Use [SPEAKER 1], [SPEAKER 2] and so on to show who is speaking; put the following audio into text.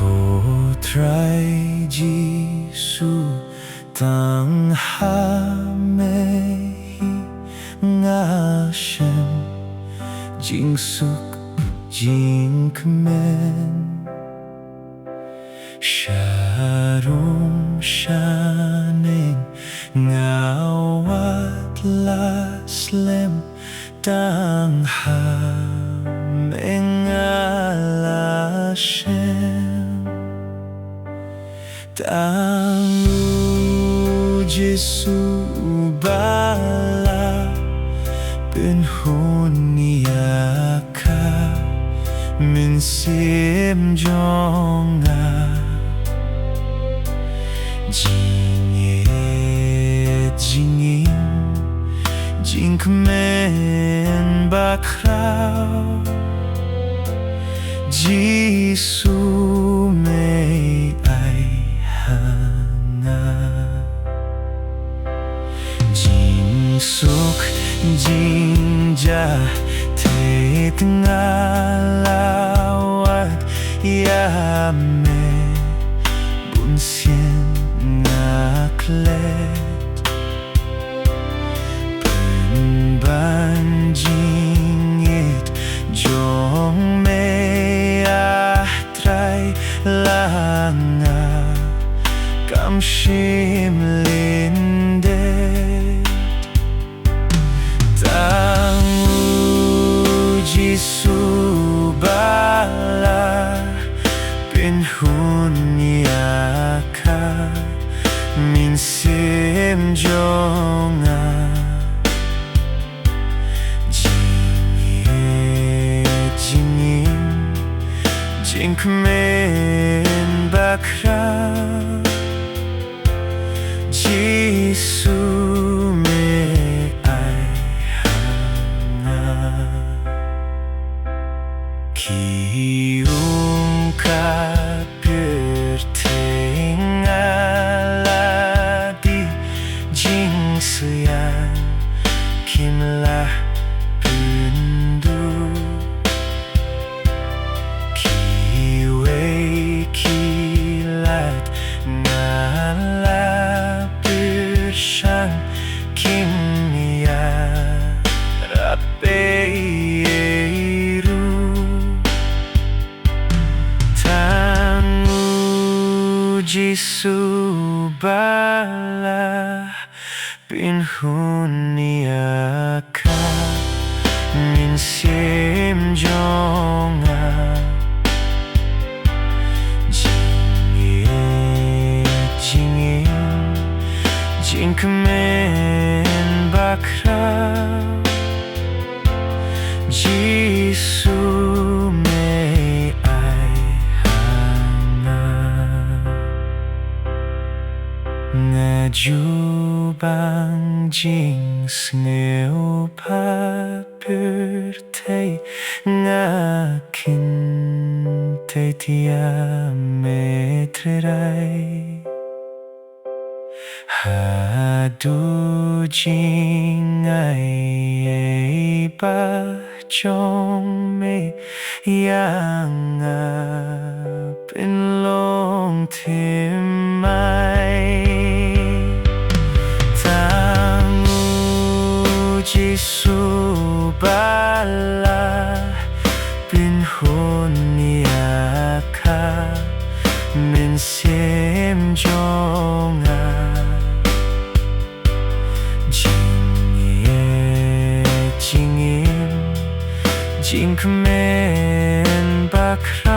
[SPEAKER 1] pyrthei Jisu Tang ngashem jingsuk jingem sharum shaning ngawat laslem tang mengalashem Tang U Jisu bala Pynhun mynsiem jong jingieit jingim jingmen bakrau Jisu may ai hana jingsuk jingieit ngalawat yame mynsiem ngaklet pynban jingieit jong hynrei langa kamshim lindet Tang U Jisu bala Pynhun mynsiem jong jingieit jingim jingmen bakrau Jisu may ai hana kiung ka pyrthei ngaladi jingsuk kimlah pundu kiwei kilat ngala bersang kimya rapeiru Tang U Jisu bala Pynhun mynsiem jong jingieit jingim jingmen bakrau Jisu may ai hana ngajubang jing Sngewbha pyrthei ngakin tetia metrei hadu jingai ba jong me yang pinlong timai Tang U Jisu bala Pynhun mynsiem jong jingieit jingim jingmen bakrau